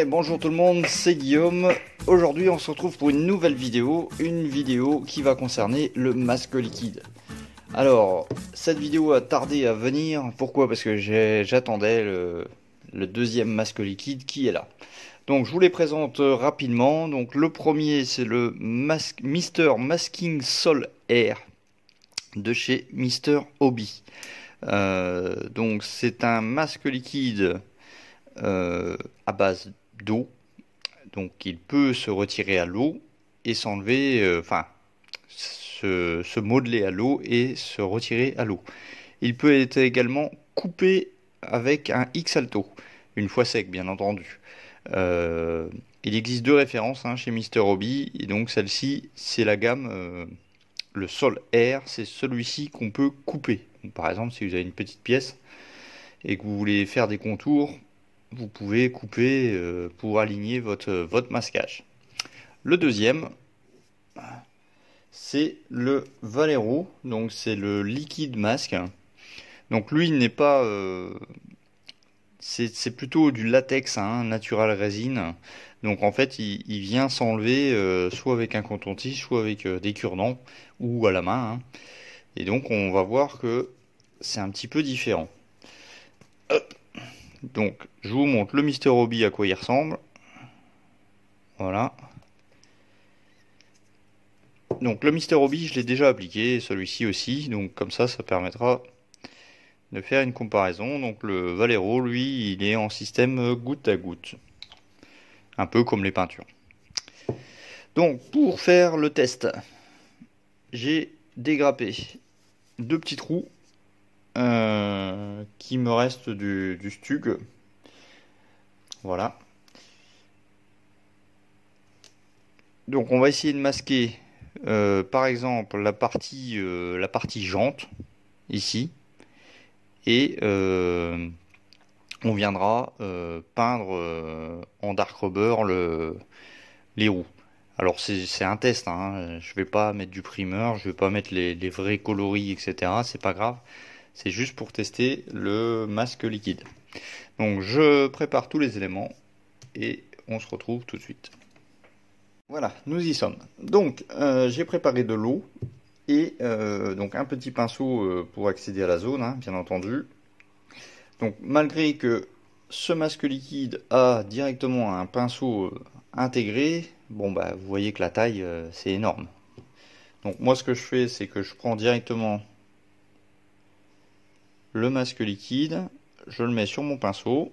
bonjour tout le monde, c'est Guillaume. Aujourd'hui on se retrouve pour une nouvelle vidéo, qui va concerner le masque liquide. Alors, cette vidéo a tardé à venir, pourquoi? Parce que j'attendais le deuxième masque liquide qui est là. Donc je vous les présente rapidement. Donc le premier c'est le Mr Masking Sol Air de chez Mr Hobby. Donc c'est un masque liquide à base d'eau, donc il peut se retirer à l'eau et s'enlever, se modeler à l'eau et se retirer à l'eau. Il peut être également coupé avec un X-Alto, une fois sec bien entendu. Il existe deux références chez Mr Hobby, et donc celle-ci c'est la gamme, le Sol Air, c'est celui-ci qu'on peut couper. Donc, par exemple, si vous avez une petite pièce et que vous voulez faire des contours, vous pouvez couper pour aligner votre masquage. Le deuxième, c'est le Valero, donc c'est le liquide masque. Donc lui n'est pas, c'est plutôt du latex, natural résine. Donc en fait, il vient s'enlever soit avec un coton-tige, soit avec des cure-dents ou à la main. Et donc on va voir que c'est un petit peu différent. Hop. Donc, je vous montre le Mr Hobby à quoi il ressemble. Voilà. Donc, le Mr Hobby, je l'ai déjà appliqué, celui-ci aussi. Donc, comme ça permettra de faire une comparaison. Donc, le Valero, lui, il est en système goutte à goutte. Un peu comme les peintures. Donc, pour faire le test, j'ai dégrappé deux petits trous qui me restent du Stug. Voilà. Donc on va essayer de masquer par exemple la partie jante ici, et on viendra peindre en dark rubber les roues. Alors c'est un test, je vais pas mettre du primer, je vais pas mettre les vrais coloris, etc. C'est pas grave, c'est juste pour tester le masque liquide. Donc je prépare tous les éléments et on se retrouve tout de suite. Voilà, nous y sommes. Donc, j'ai préparé de l'eau et donc un petit pinceau pour accéder à la zone, bien entendu. Donc, malgré que ce masque liquide a directement un pinceau intégré, bon bah vous voyez que la taille c'est énorme. Donc moi ce que je fais, c'est que je prends directement le masque liquide, je le mets sur mon pinceau.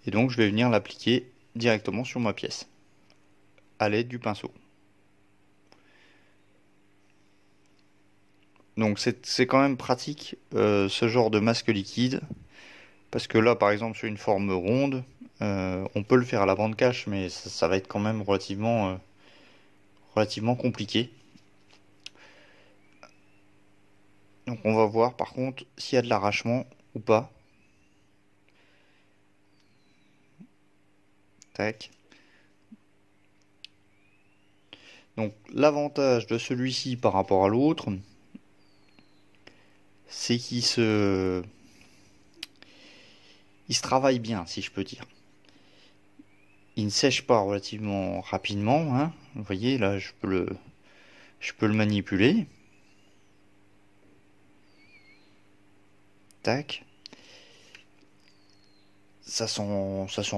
Et donc je vais venir l'appliquer directement sur ma pièce, à l'aide du pinceau. Donc c'est quand même pratique ce genre de masque liquide, parce que là par exemple sur une forme ronde, on peut le faire à la bande cache, mais ça va être quand même relativement compliqué. Donc on va voir par contre s'il y a de l'arrachement ou pas. Tac. Donc l'avantage de celui-ci par rapport à l'autre, c'est qu'il se travaille bien, si je peux dire. Il ne sèche pas relativement rapidement, Vous voyez là, je peux le manipuler. Tac. Ça sent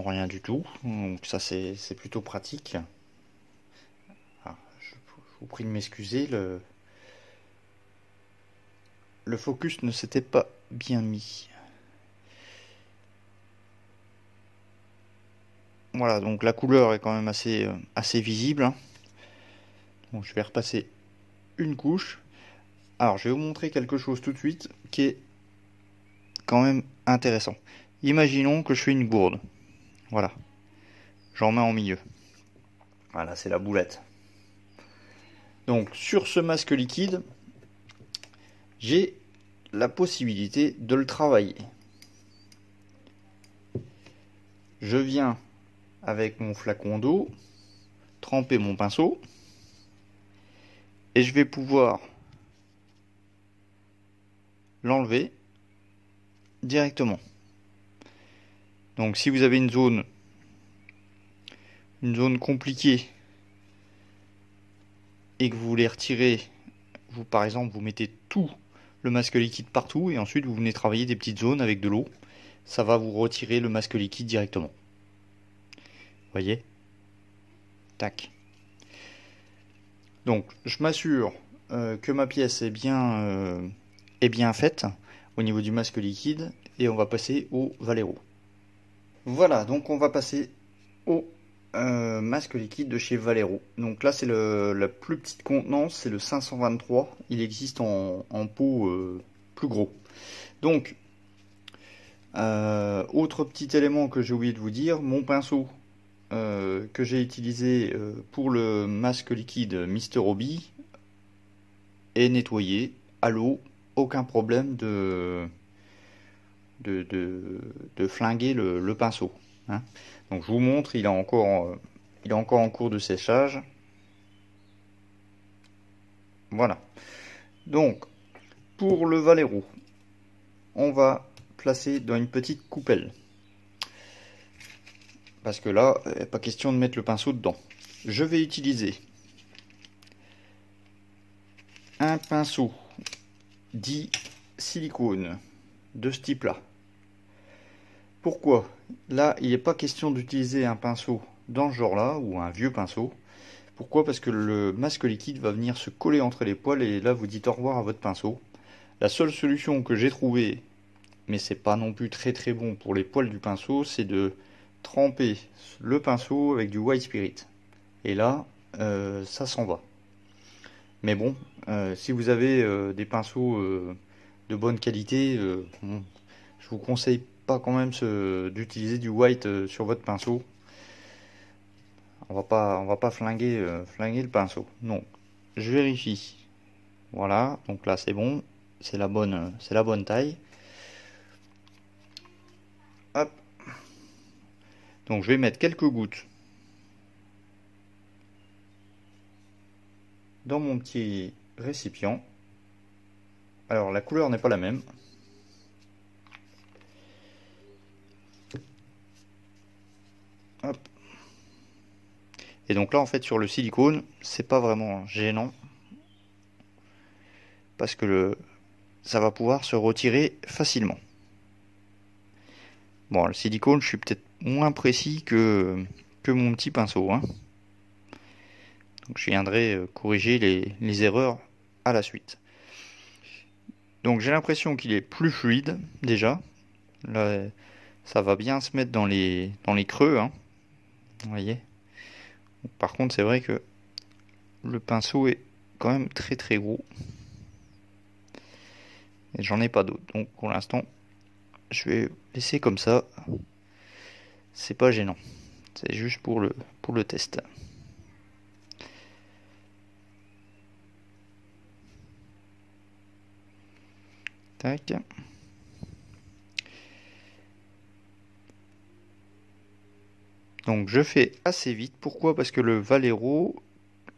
rien du tout, donc ça c'est plutôt pratique. Ah, je vous prie de m'excuser, le focus ne s'était pas bien mis. Voilà, donc la couleur est quand même assez visible. Donc je vais repasser une couche. Alors je vais vous montrer quelque chose tout de suite qui est quand même intéressant. Imaginons que je fais une gourde. Voilà. J'en mets en milieu. Voilà, c'est la boulette. Donc sur ce masque liquide, j'ai la possibilité de le travailler. Je viens avec mon flacon d'eau tremper mon pinceau et je vais pouvoir l'enlever directement. Donc si vous avez une zone compliquée et que vous voulez retirer, vous par exemple vous mettez tout le masque liquide partout et ensuite vous venez travailler des petites zones avec de l'eau, ça va vous retirer le masque liquide directement. Voyez? Tac. Donc je m'assure que ma pièce est bien faite au niveau du masque liquide et on va passer au Valero. Voilà, donc on va passer au masque liquide de chez Valero. Donc là c'est la plus petite contenance, c'est le 523. Il existe en pot plus gros. Donc autre petit élément que j'ai oublié de vous dire, mon pinceau que j'ai utilisé pour le masque liquide Mr. Hobby est nettoyé à l'eau, aucun problème de flinguer le pinceau, hein. Donc je vous montre, il est encore en cours de séchage. Voilà. Donc pour le Valero, on va placer dans une petite coupelle. Parce que là, il n'est pas question de mettre le pinceau dedans. Je vais utiliser un pinceau dit silicone de ce type là. Pourquoi? Là, il n'est pas question d'utiliser un pinceau dans ce genre là, ou un vieux pinceau. Pourquoi? Parce que le masque liquide va venir se coller entre les poils et là vous dites au revoir à votre pinceau. La seule solution que j'ai trouvée, mais c'est pas non plus très bon pour les poils du pinceau, c'est de tremper le pinceau avec du white spirit. Et là, ça s'en va. Mais bon, si vous avez des pinceaux de bonne qualité, bon, je vous conseille pas quand même d'utiliser du white sur votre pinceau. On va pas flinguer le pinceau. Donc, je vérifie. Voilà, donc là c'est bon, c'est la bonne taille. Hop. Donc je vais mettre quelques gouttes dans mon petit récipient. Alors la couleur n'est pas la même. Hop. Et donc là en fait sur le silicone, c'est pas vraiment gênant parce que ça va pouvoir se retirer facilement. Bon, le silicone, je suis peut-être moins précis que mon petit pinceau, hein. Donc je viendrai corriger les erreurs à la suite. Donc j'ai l'impression qu'il est plus fluide déjà. Là, ça va bien se mettre dans les creux, hein. Vous voyez. Par contre, c'est vrai que le pinceau est quand même très gros. Et j'en ai pas d'autre. Donc pour l'instant, je vais laisser comme ça. C'est pas gênant. C'est juste pour le test. Tac. Donc je fais assez vite. Pourquoi? Parce que le Valero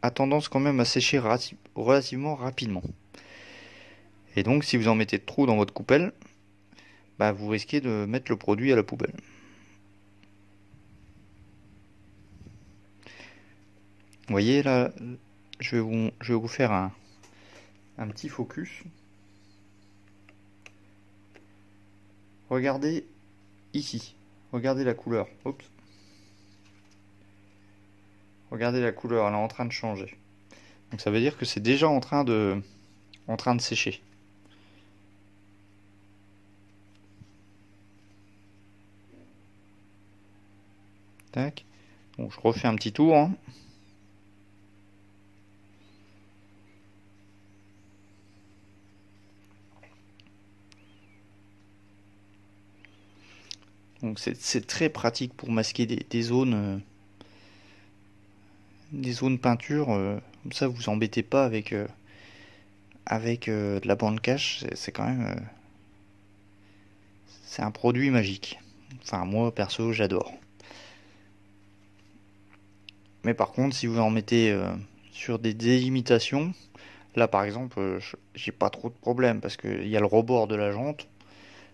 a tendance quand même à sécher relativement rapidement. Et donc si vous en mettez trop dans votre coupelle, bah, vous risquez de mettre le produit à la poubelle. Vous voyez là, je vais vous faire un petit focus. Regardez ici, regardez la couleur. Oups. Regardez la couleur, elle est en train de changer. Donc ça veut dire que c'est déjà en train de sécher. Tac. Donc je refais un petit tour, hein. Donc c'est très pratique pour masquer des zones peinture. Comme ça, vous vous embêtez pas avec de la bande cache. C'est quand même c'est un produit magique. Enfin moi perso j'adore. Mais par contre si vous en mettez sur des délimitations, Là par exemple, j'ai pas trop de problème parce qu'il y a le rebord de la jante.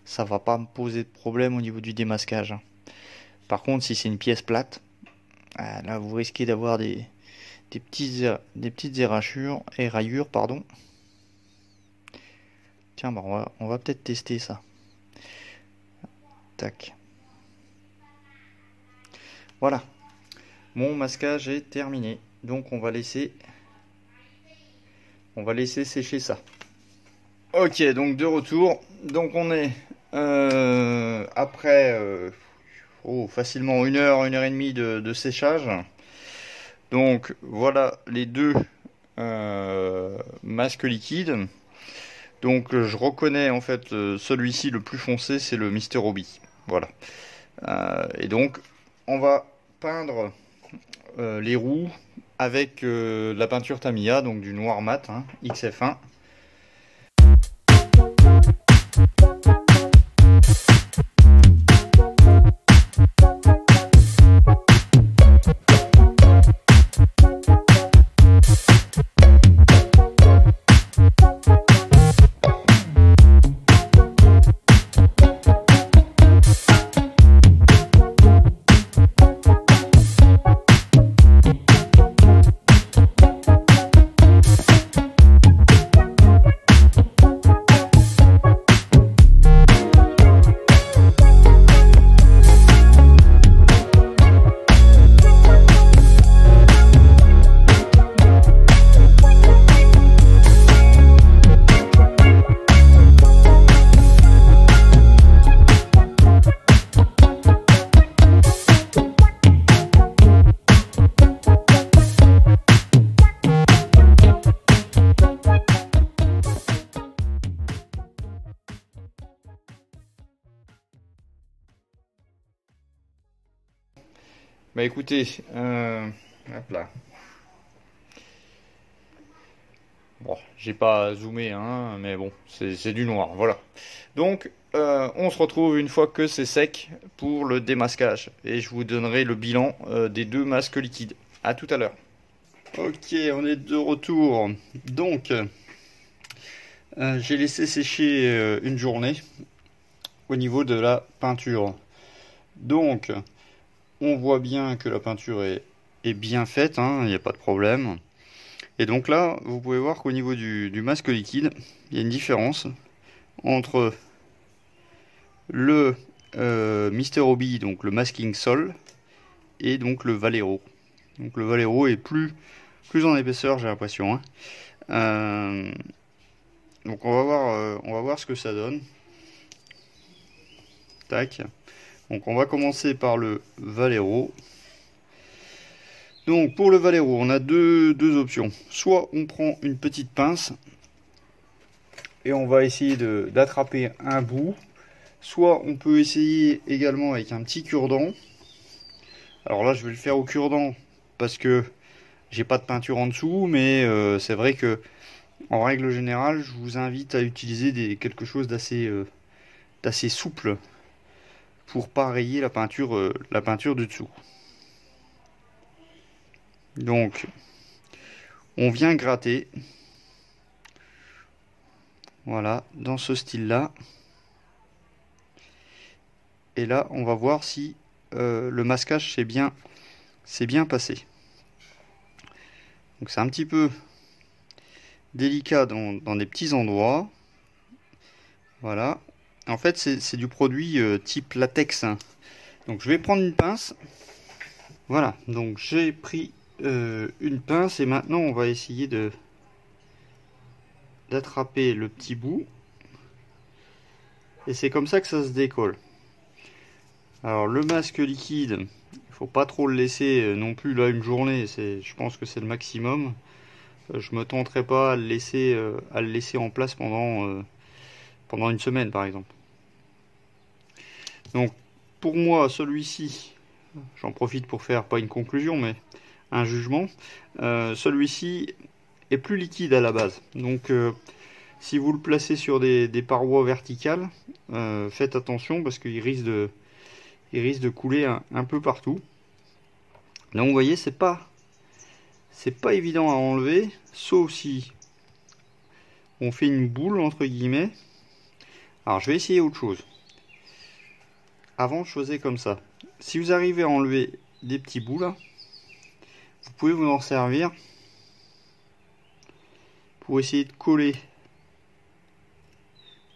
Ça va pas me poser de problème au niveau du démasquage, hein. Par contre, si c'est une pièce plate, là vous risquez d'avoir des petites érachures, pardon. Tiens, bah on va peut-être tester ça. Tac. Voilà. Mon masquage est terminé. Donc on va laisser sécher ça. Ok, donc de retour. Donc on est après facilement 1 heure et demie de séchage. Donc voilà les deux masques liquides. Donc je reconnais en fait celui-ci le plus foncé, c'est le Mr. Hobby. Voilà. Et donc on va peindre les roues avec la peinture Tamiya, donc du noir mat, hein, XF1. Bah écoutez, hop là. Bon, j'ai pas zoomé, hein, mais bon, c'est du noir, voilà. Donc, on se retrouve une fois que c'est sec pour le démasquage. Et je vous donnerai le bilan des deux masques liquides. À tout à l'heure. Ok, on est de retour. Donc, j'ai laissé sécher une journée au niveau de la peinture. Donc, on voit bien que la peinture est bien faite, hein, il n'y a pas de problème. Et donc là, vous pouvez voir qu'au niveau du masque liquide, il y a une différence entre le Mr. Hobby, donc le masking sol, et donc le Valero. Donc le Valero est plus en épaisseur, j'ai l'impression, hein. Donc on va voir ce que ça donne. Tac. Donc on va commencer par le Valero. Donc pour le Valero, on a deux options. Soit on prend une petite pince et on va essayer d'attraper un bout. Soit on peut essayer également avec un petit cure-dent. Alors là je vais le faire au cure-dent parce que j'ai pas de peinture en dessous, mais c'est vrai que en règle générale je vous invite à utiliser quelque chose d'assez souple pour pas rayer la peinture du dessous. Donc on vient gratter, voilà, dans ce style là, et là on va voir si le masquage s'est bien passé. Donc c'est un petit peu délicat dans des petits endroits, voilà. En fait c'est du produit type latex, hein. Donc je vais prendre une pince, voilà, donc j'ai pris une pince et maintenant on va essayer d'attraper le petit bout, et c'est comme ça que ça se décolle. Alors le masque liquide, il faut pas trop le laisser non plus là une journée, je pense que c'est le maximum. Je me tenterai pas à le laisser en place pendant une semaine par exemple. Donc pour moi celui-ci, j'en profite pour faire pas une conclusion mais un jugement, celui-ci est plus liquide à la base. Donc si vous le placez sur des parois verticales, faites attention parce qu'il risque de couler un peu partout. Donc vous voyez, c'est pas évident à enlever, sauf si on fait une boule entre guillemets. Alors je vais essayer autre chose. Avant je faisais comme ça. Si vous arrivez à enlever des petits bouts là, vous pouvez vous en servir pour essayer de coller.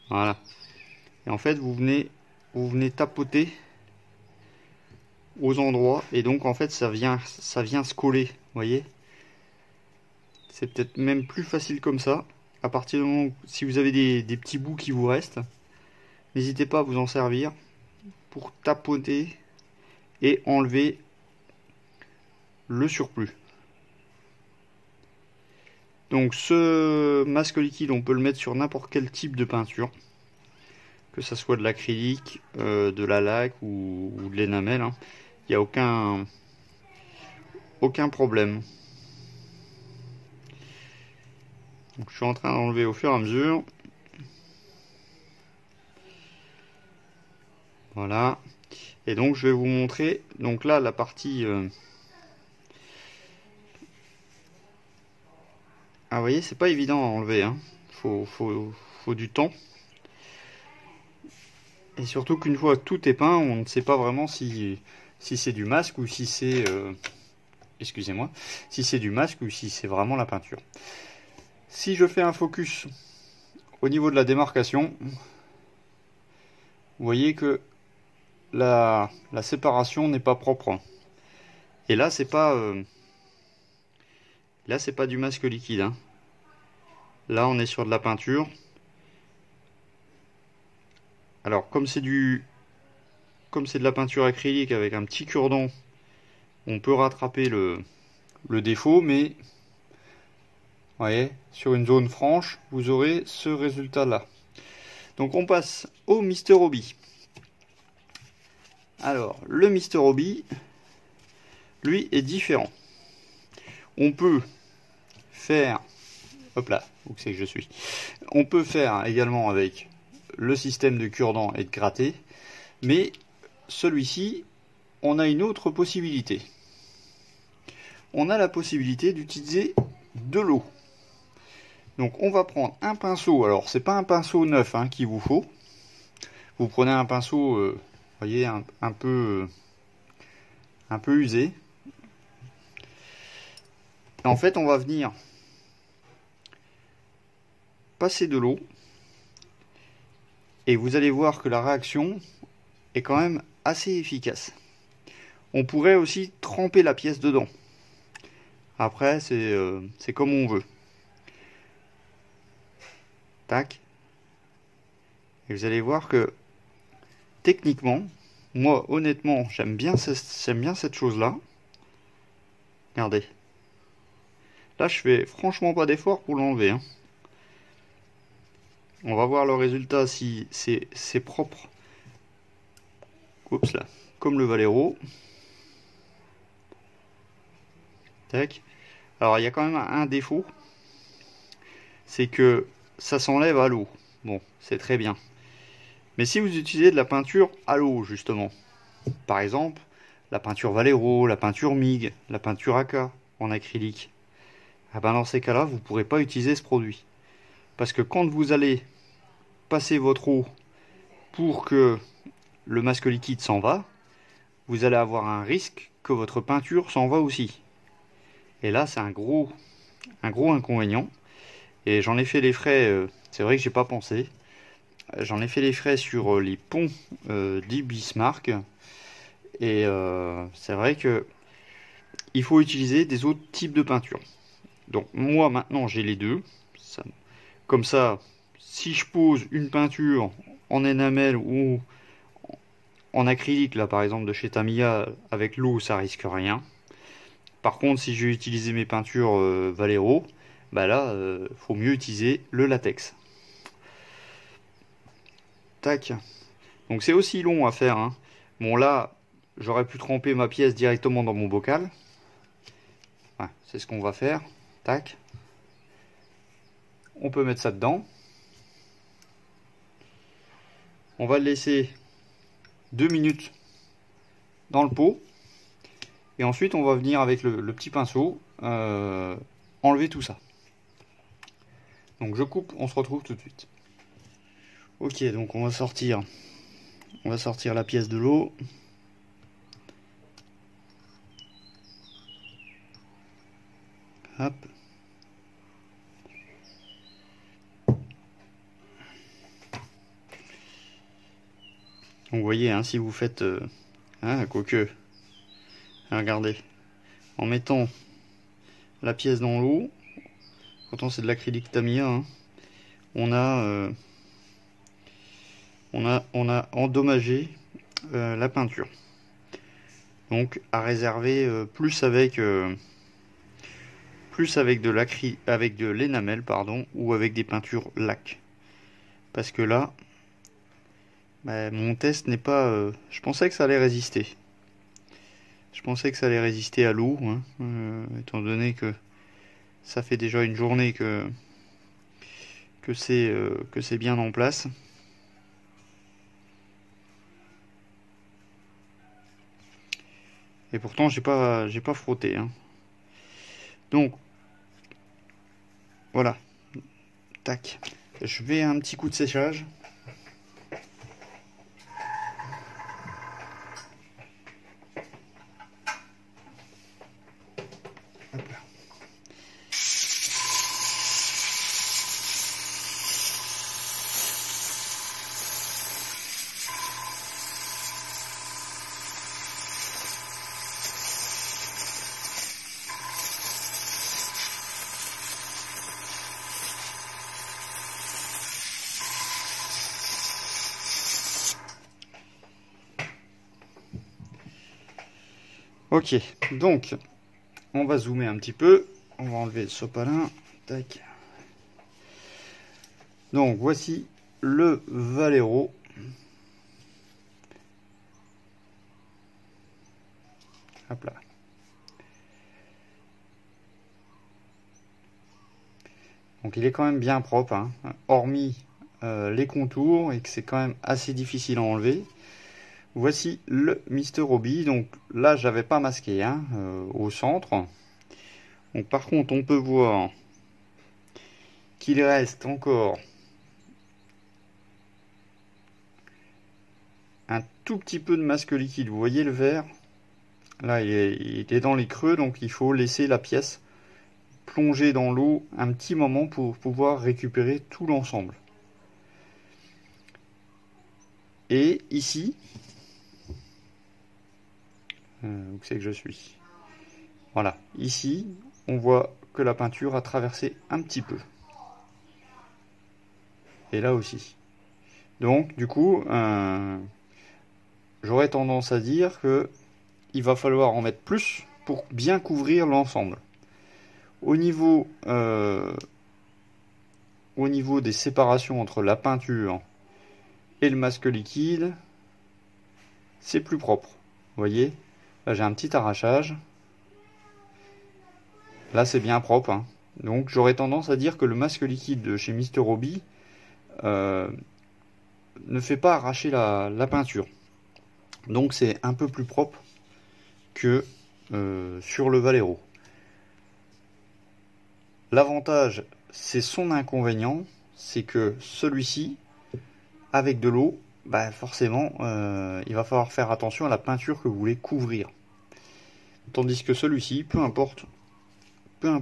Voilà. Et en fait vous venez tapoter aux endroits et donc en fait ça vient se coller, vous voyez. C'est peut-être même plus facile comme ça. À partir du moment où, si vous avez des petits bouts qui vous restent, n'hésitez pas à vous en servir pour tapoter et enlever le surplus. Donc ce masque liquide, on peut le mettre sur n'importe quel type de peinture, que ça soit de l'acrylique, de la laque ou de l'énamel, hein. Il n'y a aucun problème. Donc, je suis en train d'enlever au fur et à mesure. Voilà. Et donc je vais vous montrer. Donc là la partie. Ah vous voyez, c'est pas évident à enlever, hein. Faut du temps. Et surtout qu'une fois tout est peint, on ne sait pas vraiment si c'est du masque ou si c'est excusez-moi, si c'est du masque ou si c'est vraiment la peinture. Si je fais un focus au niveau de la démarcation, vous voyez que la séparation n'est pas propre. Et là c'est pas du masque liquide, hein. Là on est sur de la peinture. Alors comme c'est de la peinture acrylique avec un petit cure-dent, on peut rattraper le défaut, mais vous voyez, sur une zone franche, vous aurez ce résultat là. Donc on passe au Mr. Hobby. Alors le Mr. Hobby, lui, est différent. On peut faire, hop là, où c'est que je suis. On peut faire également avec le système de cure-dent et de gratter, mais celui-ci, on a une autre possibilité. On a la possibilité d'utiliser de l'eau. Donc on va prendre un pinceau. Alors c'est pas un pinceau neuf, hein, qu'il vous faut. Vous prenez un pinceau, voyez, un peu usé. Et en fait on va venir passer de l'eau. Et vous allez voir que la réaction est quand même assez efficace. On pourrait aussi tremper la pièce dedans. Après, c'est comme on veut. Tac. Et vous allez voir que techniquement, moi honnêtement, j'aime bien cette chose-là. Regardez. Là, je fais franchement pas d'effort pour l'enlever, hein. On va voir le résultat si c'est propre. Oups là, comme le Valero. Tac. Alors il y a quand même un défaut, c'est que ça s'enlève à l'eau. Bon, c'est très bien. Mais si vous utilisez de la peinture à l'eau justement, par exemple la peinture Valero, la peinture MIG, la peinture AK en acrylique, ah ben dans ces cas-là, vous ne pourrez pas utiliser ce produit. Parce que quand vous allez passer votre eau pour que le masque liquide s'en va, vous allez avoir un risque que votre peinture s'en va aussi. Et là, c'est un gros inconvénient. Et j'en ai fait les frais, c'est vrai que j'ai pas pensé. J'en ai fait les frais sur les ponts d'Ibismarck. Et c'est vrai que il faut utiliser des autres types de peinture. Donc moi maintenant j'ai les deux. Comme ça, si je pose une peinture en énamel ou en acrylique, là par exemple de chez Tamiya, avec l'eau ça risque rien. Par contre, si je vais utiliser mes peintures Valero, bah là, faut mieux utiliser le latex. Tac. Donc c'est aussi long à faire, hein. Bon là, j'aurais pu tremper ma pièce directement dans mon bocal. Ouais, c'est ce qu'on va faire. Tac. On peut mettre ça dedans. On va le laisser 2 minutes dans le pot. Et ensuite, on va venir avec le petit pinceau enlever tout ça. Donc je coupe, on se retrouve tout de suite. Ok, donc on va sortir la pièce de l'eau. Hop. Donc vous voyez, hein, si vous faites... quoique... Regardez. En mettant la pièce dans l'eau, pourtant c'est de l'acrylique Tamiya, hein, on a endommagé la peinture. Donc à réserver plus avec de l'énamel, pardon, ou avec des peintures lac. Parce que là, mon test n'est pas... je pensais que ça allait résister. Je pensais que ça allait résister à l'eau, hein, étant donné que ça fait déjà une journée que c'est bien en place. Et pourtant j'ai pas frotté, hein. Donc voilà. Tac. Je mets un petit coup de séchage. Hop là. Ok, donc on va zoomer un petit peu, on va enlever le sopalin, tac. Donc voici le Valero. Hop là. Donc il est quand même bien propre, hein, hormis les contours, et que c'est quand même assez difficile à enlever. Voici le Mr. Hobby. Donc là, j'avais pas masqué, hein, au centre. Donc par contre, on peut voir qu'il reste encore un tout petit peu de masque liquide. Vous voyez le vert? Là, il est dans les creux, donc il faut laisser la pièce plonger dans l'eau un petit moment pour pouvoir récupérer tout l'ensemble. Et ici, où c'est que je suis? Voilà, ici, on voit que la peinture a traversé un petit peu. Et là aussi. Donc, du coup, j'aurais tendance à dire que il va falloir en mettre plus pour bien couvrir l'ensemble. Au niveau des séparations entre la peinture et le masque liquide, c'est plus propre. Vous voyez, là j'ai un petit arrachage. Là c'est bien propre, hein. Donc j'aurais tendance à dire que le masque liquide de chez Mr. Hobby ne fait pas arracher la peinture. Donc c'est un peu plus propre que sur le Valero. L'avantage, c'est son inconvénient, c'est que celui-ci, avec de l'eau, forcément, il va falloir faire attention à la peinture que vous voulez couvrir. Tandis que celui-ci, peu importe la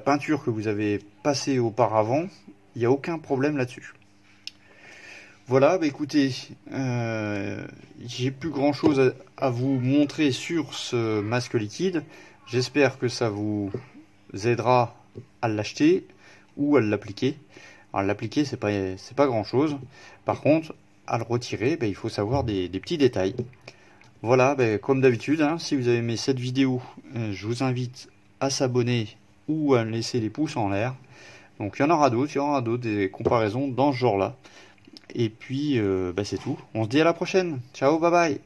peinture que vous avez passée auparavant, il n'y a aucun problème là-dessus. Voilà, écoutez, j'ai plus grand chose à vous montrer sur ce masque liquide. J'espère que ça vous aidera à l'acheter ou à l'appliquer. Alors l'appliquer, c'est pas grand chose. Par contre, à le retirer, il faut savoir des petits détails. Voilà, comme d'habitude, hein, si vous avez aimé cette vidéo, je vous invite à s'abonner ou à me laisser les pouces en l'air. Donc il y en aura d'autres, des comparaisons dans ce genre-là. Et puis, c'est tout. On se dit à la prochaine. Ciao, bye bye.